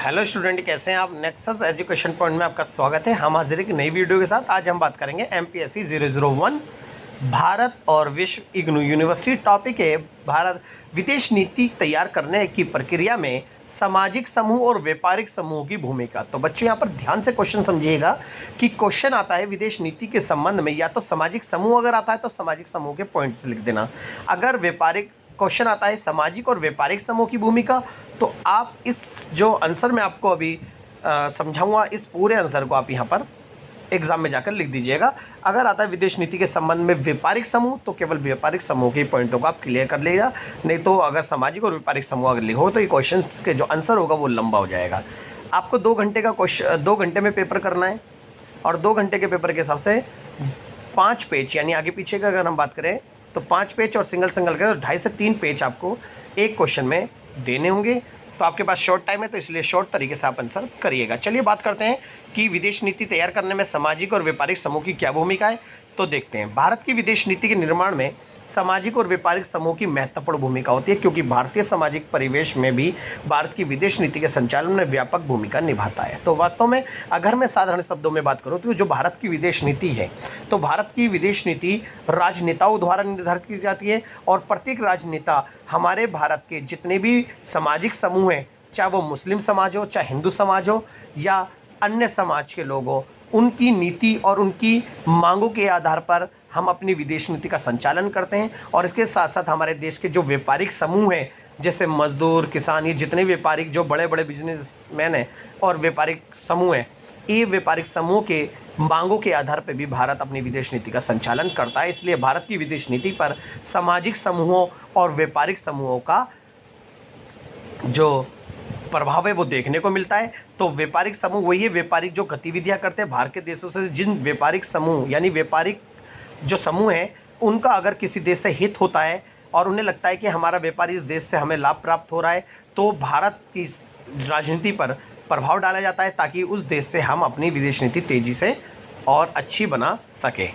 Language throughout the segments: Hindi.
हेलो स्टूडेंट, कैसे हैं आप। नेक्सस एजुकेशन पॉइंट में आपका स्वागत है। हम हाजिर एक नई वीडियो के साथ। आज हम बात करेंगे एमपीएससी 001 भारत और विश्व इग्नू यूनिवर्सिटी। टॉपिक है भारत विदेश नीति तैयार करने की प्रक्रिया में सामाजिक समूह और व्यापारिक समूह की भूमिका। तो बच्चों यहाँ पर ध्यान से क्वेश्चन समझिएगा कि क्वेश्चन आता है विदेश नीति के संबंध में, या तो सामाजिक समूह अगर आता है तो सामाजिक समूह के पॉइंट्स लिख देना। अगर व्यापारिक क्वेश्चन आता है सामाजिक और व्यापारिक समूह की भूमिका, तो आप इस जो आंसर मैं आपको अभी समझाऊंगा, इस पूरे आंसर को आप यहाँ पर एग्जाम में जाकर लिख दीजिएगा। अगर आता है विदेश नीति के संबंध में व्यापारिक समूह, तो केवल व्यापारिक समूह के पॉइंटों को आप क्लियर कर लीजिएगा। नहीं तो अगर सामाजिक और व्यापारिक समूह अगर लिखो तो ये क्वेश्चन के जो आंसर होगा वो लंबा हो जाएगा। आपको 2 घंटे का क्वेश्चन, 2 घंटे में पेपर करना है, और 2 घंटे के पेपर के हिसाब से 5 पेज, यानी आगे पीछे का अगर हम बात करें तो 5 पेज और सिंगल सिंगल के 2.5 से 3 पेज आपको एक क्वेश्चन में देने होंगे। तो आपके पास शॉर्ट टाइम है, तो इसलिए शॉर्ट तरीके से आप आंसर करिएगा। चलिए बात करते हैं कि विदेश नीति तैयार करने में सामाजिक और व्यापारिक समूह की क्या भूमिका है। तो देखते हैं, भारत की विदेश नीति के निर्माण में सामाजिक और व्यापारिक समूह की महत्वपूर्ण भूमिका होती है, क्योंकि भारतीय सामाजिक परिवेश में भी भारत की विदेश नीति के संचालन में व्यापक भूमिका निभाता है। तो वास्तव में अगर मैं साधारण शब्दों में बात करूं तो जो भारत की विदेश नीति है, तो भारत की विदेश नीति राजनेताओं द्वारा निर्धारित की जाती है, और प्रत्येक राजनेता हमारे भारत के जितने भी सामाजिक समूह हैं, चाहे वो मुस्लिम समाज हो, चाहे हिंदू समाज हो, या अन्य समाज के लोग हो, उनकी नीति और उनकी मांगों के आधार पर हम अपनी विदेश नीति का संचालन करते हैं। और इसके साथ साथ हमारे देश के जो व्यापारिक समूह हैं, जैसे मजदूर, किसान, ये जितने व्यापारिक जो बड़े बड़े बिजनेसमैन हैं और व्यापारिक समूह हैं, ये व्यापारिक समूह के मांगों के आधार पर भी भारत अपनी विदेश नीति का संचालन करता है। इसलिए भारत की विदेश नीति पर सामाजिक समूहों और व्यापारिक समूहों का जो प्रभाव है वो देखने को मिलता है। तो व्यापारिक समूह वही है, व्यापारिक जो गतिविधियां करते हैं बाहर के देशों से। जिन व्यापारिक समूह यानी व्यापारिक जो समूह हैं, उनका अगर किसी देश से हित होता है और उन्हें लगता है कि हमारा व्यापार इस देश से हमें लाभ प्राप्त हो रहा है, तो भारत की राजनीति पर प्रभाव डाला जाता है, ताकि उस देश से हम अपनी विदेश नीति तेजी से और अच्छी बना सकें।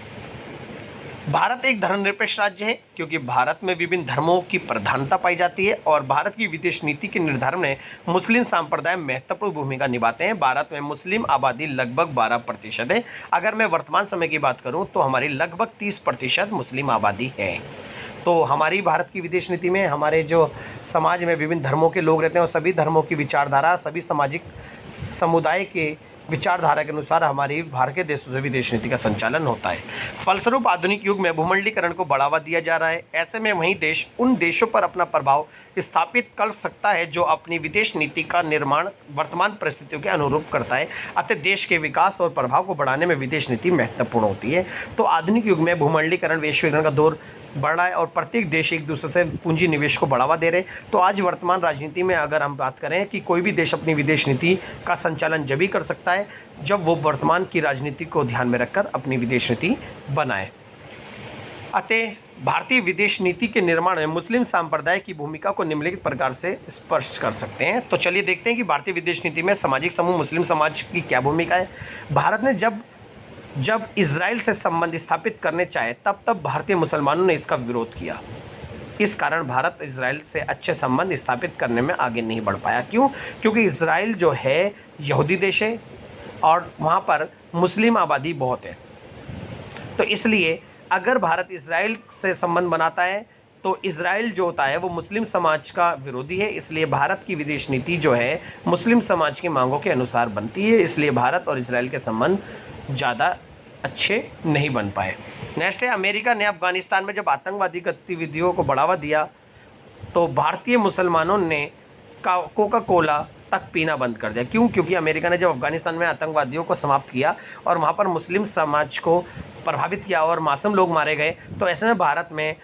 भारत एक धर्मनिरपेक्ष राज्य है, क्योंकि भारत में विभिन्न धर्मों की प्रधानता पाई जाती है, और भारत की विदेश नीति के निर्धारण में मुस्लिम संप्रदाय महत्वपूर्ण भूमिका निभाते हैं। भारत में मुस्लिम आबादी लगभग 12% है। अगर मैं वर्तमान समय की बात करूं तो हमारी लगभग 30% मुस्लिम आबादी है। तो हमारी भारत की विदेश नीति में हमारे जो समाज में विभिन्न धर्मों के लोग रहते हैं, और सभी धर्मों की विचारधारा, सभी सामाजिक समुदाय के विचारधारा के अनुसार हमारी भारत के देशों से विदेश नीति का संचालन होता है। फलस्वरूप आधुनिक युग में भूमंडलीकरण को बढ़ावा दिया जा रहा है। ऐसे में वही देश उन देशों पर अपना प्रभाव स्थापित कर सकता है जो अपनी विदेश नीति का निर्माण वर्तमान परिस्थितियों के अनुरूप करता है। अतः देश के विकास और प्रभाव को बढ़ाने में विदेश नीति महत्वपूर्ण होती है। तो आधुनिक युग में भूमंडलीकरण, वैश्वीकरण का दौर बढ़ रहा है, और प्रत्येक देश एक दूसरे से पूंजी निवेश को बढ़ावा दे रहे हैं। तो आज वर्तमान राजनीति में अगर हम बात करें कि कोई भी देश अपनी विदेश नीति का संचालन जब भी कर सकता है जब वो वर्तमान की राजनीति को ध्यान में रखकर अपनी विदेश नीति बनाए। अतः भारतीय विदेश नीति के निर्माण में मुस्लिम संप्रदाय की भूमिका को निम्नलिखित प्रकार से स्पष्ट कर सकते हैं। तो चलिए देखते हैं कि भारतीय विदेश नीति में सामाजिक समूह मुस्लिम समाज की क्या भूमिका है। भारत ने जब इजराइल से संबंध स्थापित करने चाहे तब भारतीय मुसलमानों ने इसका विरोध किया। इस कारण भारत इजराइल से अच्छे संबंध स्थापित करने में आगे नहीं बढ़ पाया। क्यों? क्योंकि इजराइल जो है यहूदी देश है, और वहाँ पर मुस्लिम आबादी बहुत है। तो इसलिए अगर भारत इजराइल से संबंध बनाता है तो इजराइल जो होता है वो मुस्लिम समाज का विरोधी है। इसलिए भारत की विदेश नीति जो है मुस्लिम समाज की मांगों के अनुसार बनती है। इसलिए भारत और इजराइल के संबंध ज़्यादा अच्छे नहीं बन पाए। नेक्स्ट है, अमेरिका ने अफगानिस्तान में जब आतंकवादी गतिविधियों को बढ़ावा दिया तो भारतीय मुसलमानों ने कोका कोला तक पीना बंद कर दिया। क्यों? क्योंकि अमेरिका ने जब अफगानिस्तान में आतंकवादियों को समाप्त किया और वहाँ पर मुस्लिम समाज को प्रभावित किया और मासूम लोग मारे गए, तो ऐसे में भारत में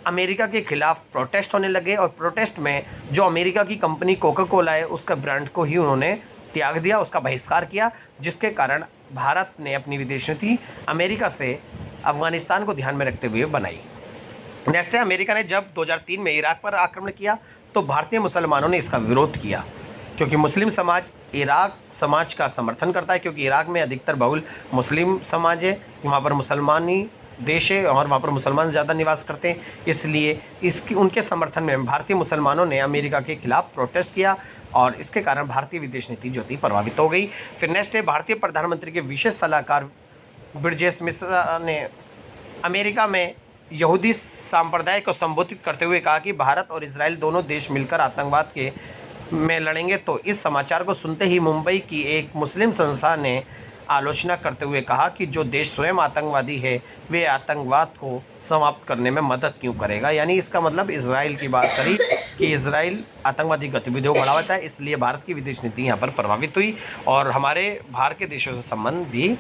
अमेरिका के खिलाफ प्रोटेस्ट होने लगे, और प्रोटेस्ट में जो अमेरिका की कंपनी कोका कोला है उसका ब्रांड को ही उन्होंने त्याग दिया, उसका बहिष्कार किया, जिसके कारण भारत ने अपनी विदेश नीति अमेरिका से अफगानिस्तान को ध्यान में रखते हुए बनाई। नेक्स्ट है, अमेरिका ने जब 2003 में इराक पर आक्रमण किया तो भारतीय मुसलमानों ने इसका विरोध किया, क्योंकि मुस्लिम समाज इराक समाज का समर्थन करता है, क्योंकि इराक में अधिकतर बहुल मुस्लिम समाज है, वहाँ पर मुसलमान ही देश है और वहाँ पर मुसलमान ज़्यादा निवास करते हैं, इसलिए इसकी उनके समर्थन में भारतीय मुसलमानों ने अमेरिका के खिलाफ प्रोटेस्ट किया और इसके कारण भारतीय विदेश नीति जो थी प्रभावित हो गई। फिर नेक्स्ट है, भारतीय प्रधानमंत्री के विशेष सलाहकार ब्रिजेश मिश्रा ने अमेरिका में यहूदी संप्रदाय को संबोधित करते हुए कहा कि भारत और इजराइल दोनों देश मिलकर आतंकवाद के में लड़ेंगे। तो इस समाचार को सुनते ही मुंबई की एक मुस्लिम संस्था ने आलोचना करते हुए कहा कि जो देश स्वयं आतंकवादी है वे आतंकवाद को समाप्त करने में मदद क्यों करेगा। यानी इसका मतलब इजराइल की बात करी कि इजराइल आतंकवादी गतिविधियों को बढ़ावा देता है, इसलिए भारत की विदेश नीति यहाँ पर प्रभावित हुई और हमारे बाहर के देशों से संबंध भी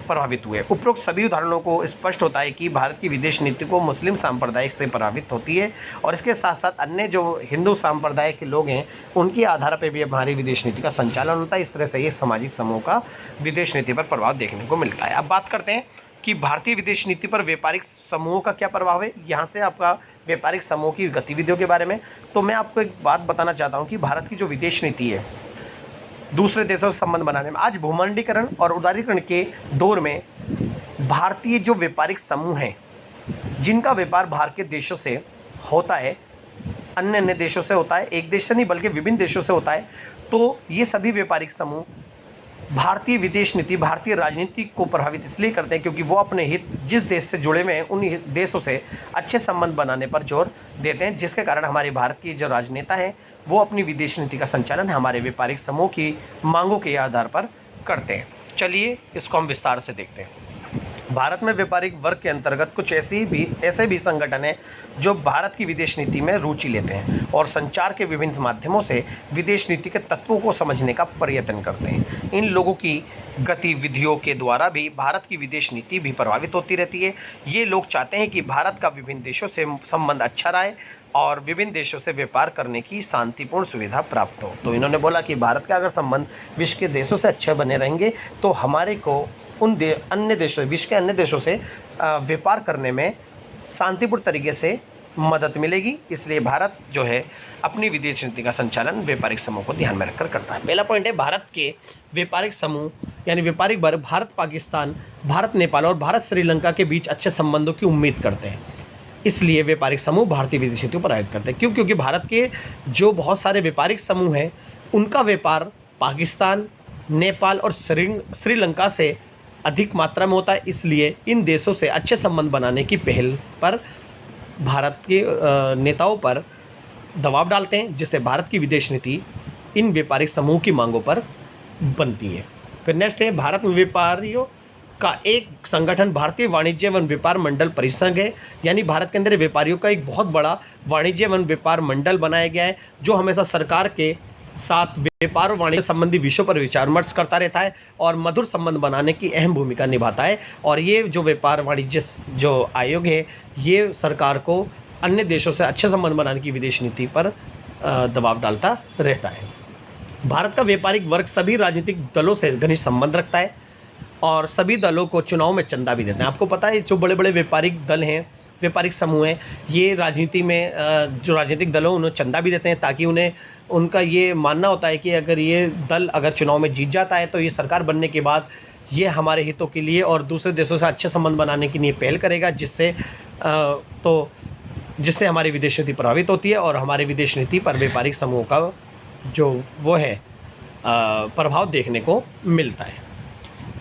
प्रभावित हुए। उपरोक्त सभी उदाहरणों को स्पष्ट होता है कि भारत की विदेश नीति को मुस्लिम सांप्रदाय से प्रभावित होती है और इसके साथ साथ अन्य जो हिंदू सांप्रदाय के लोग हैं उनके आधार पर भी हमारी विदेश नीति का संचालन होता है। इस तरह से ये सामाजिक समूह का विदेश नीति पर प्रभाव देखने को मिलता है। अब बात करते हैं कि भारतीय विदेश नीति पर व्यापारिक समूहों का क्या प्रभाव है। यहाँ से आपका व्यापारिक समूह की गतिविधियों के बारे में, तो मैं आपको एक बात बताना चाहता हूँ कि भारत की जो विदेश नीति है दूसरे देशों से संबंध बनाने में, आज भूमंडलीकरण और उदारीकरण के दौर में भारतीय जो व्यापारिक समूह हैं जिनका व्यापार बाहर के देशों से होता है, अन्य देशों से होता है, एक देश से नहीं बल्कि विभिन्न देशों से होता है, तो ये सभी व्यापारिक समूह भारतीय विदेश नीति, भारतीय राजनीति को प्रभावित इसलिए करते हैं क्योंकि वो अपने हित जिस देश से जुड़े हुए हैं उन देशों से अच्छे संबंध बनाने पर जोर देते हैं, जिसके कारण हमारे भारत की जो राजनेता है वो अपनी विदेश नीति का संचालन हमारे व्यापारिक समूह की मांगों के आधार पर करते हैं। चलिए इसको हम विस्तार से देखते हैं। भारत में व्यापारिक वर्ग के अंतर्गत कुछ ऐसे भी संगठन हैं जो भारत की विदेश नीति में रुचि लेते हैं और संचार के विभिन्न माध्यमों से विदेश नीति के तत्वों को समझने का प्रयत्न करते हैं। इन लोगों की गतिविधियों के द्वारा भी भारत की विदेश नीति भी प्रभावित होती रहती है। ये लोग चाहते हैं कि भारत का विभिन्न देशों से संबंध अच्छा रहे और विभिन्न देशों से व्यापार करने की शांतिपूर्ण सुविधा प्राप्त हो। तो इन्होंने बोला कि भारत का अगर संबंध विश्व के देशों से अच्छे बने रहेंगे तो हमारे को उन अन्य देशों, विश्व के अन्य देशों से व्यापार करने में शांतिपूर्ण तरीके से मदद मिलेगी। इसलिए भारत जो है अपनी विदेश नीति का संचालन व्यापारिक समूह को ध्यान में रखकर करता है। पहला पॉइंट है, भारत के व्यापारिक समूह यानी व्यापारिक वर्ग भारत पाकिस्तान, भारत नेपाल और भारत श्रीलंका के बीच अच्छे संबंधों की उम्मीद करते हैं, इसलिए व्यापारिक समूह भारतीय विदेश नीति को प्रभावित करते हैं। क्यों? क्योंकि भारत के जो बहुत सारे व्यापारिक समूह हैं उनका व्यापार पाकिस्तान, नेपाल और श्रीलंका से अधिक मात्रा में होता है, इसलिए इन देशों से अच्छे संबंध बनाने की पहल पर भारत के नेताओं पर दबाव डालते हैं, जिससे भारत की विदेश नीति इन व्यापारिक समूह की मांगों पर बनती है। फिर नेक्स्ट है, भारत में व्यापारियों का एक संगठन भारतीय वाणिज्य एवं व्यापार मंडल परिसंघ है। यानी भारत के अंदर व्यापारियों का एक बहुत बड़ा वाणिज्य एवं व्यापार मंडल बनाया गया है जो हमेशा सरकार के साथ व्यापार और वाणिज्य संबंधी विषयों पर विचार विमर्श करता रहता है और मधुर संबंध बनाने की अहम भूमिका निभाता है। और ये जो व्यापार वाणिज्य जो आयोग है ये सरकार को अन्य देशों से अच्छे संबंध बनाने की विदेश नीति पर दबाव डालता रहता है। भारत का व्यापारिक वर्ग सभी राजनीतिक दलों से घनिष्ठ संबंध रखता है और सभी दलों को चुनाव में चंदा भी देते हैं। आपको पता है जो बड़े बड़े व्यापारिक दल हैं, व्यापारिक समूह हैं, ये राजनीति में जो राजनीतिक दलों उन्हें चंदा भी देते हैं ताकि उन्हें उनका ये मानना होता है कि अगर ये दल अगर चुनाव में जीत जाता है तो ये सरकार बनने के बाद ये हमारे हितों के लिए और दूसरे देशों से अच्छे संबंध बनाने के लिए पहल करेगा, जिससे हमारी विदेश नीति प्रभावित होती है और हमारे विदेश नीति पर व्यापारिक समूह का जो वो है प्रभाव देखने को मिलता है।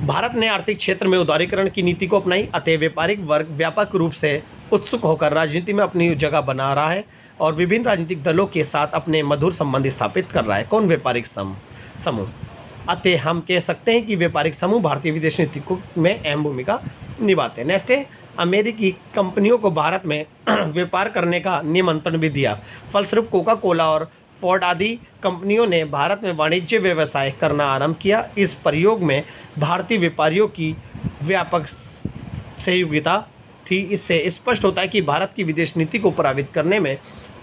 भारत ने आर्थिक क्षेत्र में उदारीकरण की नीति को अपनाई, अतः व्यापारिक वर्ग व्यापक रूप से उत्सुक होकर राजनीति में अपनी जगह बना रहा है और विभिन्न राजनीतिक दलों के साथ अपने मधुर संबंध स्थापित कर रहा है। कौन? व्यापारिक समूह। अतः हम कह सकते हैं कि व्यापारिक समूह भारतीय विदेश नीति में अहम भूमिका निभाते हैं। नेक्स्ट है, अमेरिकी कंपनियों को भारत में व्यापार करने का निमंत्रण भी दिया। फलस्वरूप कोका कोला और फोर्ड आदि कंपनियों ने भारत में वाणिज्य व्यवसाय करना आरंभ किया। इस प्रयोग में भारतीय व्यापारियों की व्यापक सहयोगिता थी। इससे स्पष्ट होता है कि भारत की विदेश नीति को प्रभावित करने में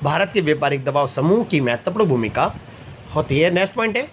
भारत के व्यापारिक दबाव समूह की महत्वपूर्ण भूमिका होती है। नेक्स्ट पॉइंट है,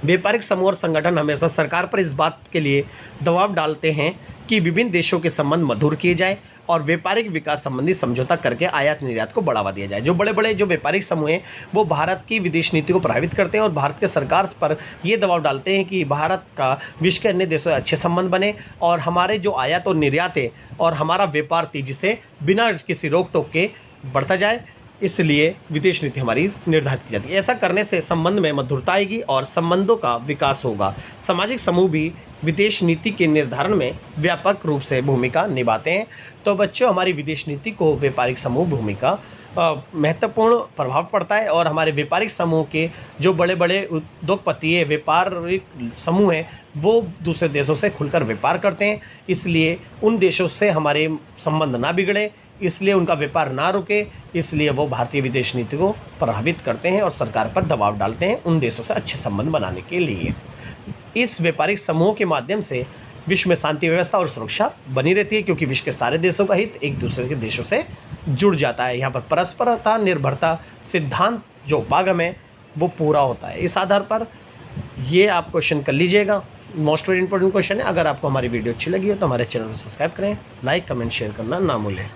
व्यापारिक समूह और संगठन हमेशा सरकार पर इस बात के लिए दबाव डालते हैं कि विभिन्न देशों के संबंध मधुर किए जाए और व्यापारिक विकास संबंधी समझौता करके आयात निर्यात को बढ़ावा दिया जाए। जो बड़े बड़े जो व्यापारिक समूह हैं वो भारत की विदेश नीति को प्रभावित करते हैं और भारत के सरकार पर ये दबाव डालते हैं कि भारत का विश्व के अन्य देशों से अच्छे संबंध बने और हमारे जो आयात और निर्यात है और हमारा व्यापार तेजी से बिना किसी रोक टोक के बढ़ता जाए, इसलिए विदेश नीति हमारी निर्धारित की जाती है। ऐसा करने से संबंध में मधुरता आएगी और संबंधों का विकास होगा। सामाजिक समूह भी विदेश नीति के निर्धारण में व्यापक रूप से भूमिका निभाते हैं। तो बच्चों, हमारी विदेश नीति को व्यापारिक समूह भूमिका महत्वपूर्ण प्रभाव पड़ता है और हमारे व्यापारिक समूह के जो बड़े बड़े उद्योगपति है, व्यापारिक समूह हैं, वो दूसरे देशों से खुलकर व्यापार करते हैं। इसलिए उन देशों से हमारे संबंध ना बिगड़े, इसलिए उनका व्यापार ना रुके, इसलिए वो भारतीय विदेश नीति को प्रभावित करते हैं और सरकार पर दबाव डालते हैं उन देशों से अच्छे संबंध बनाने के लिए। इस व्यापारिक समूह के माध्यम से विश्व में शांति व्यवस्था और सुरक्षा बनी रहती है, क्योंकि विश्व के सारे देशों का हित एक दूसरे के देशों से जुड़ जाता है। यहाँ पर परस्परता निर्भरता सिद्धांत जो उपागम है वो पूरा होता है। इस आधार पर ये आप क्वेश्चन कर लीजिएगा, मोस्ट वेरी इंपॉर्टेंट क्वेश्चन है। अगर आपको हमारी वीडियो अच्छी लगी हो तो हमारे चैनल को सब्सक्राइब करें, लाइक कमेंट शेयर करना ना भूलें।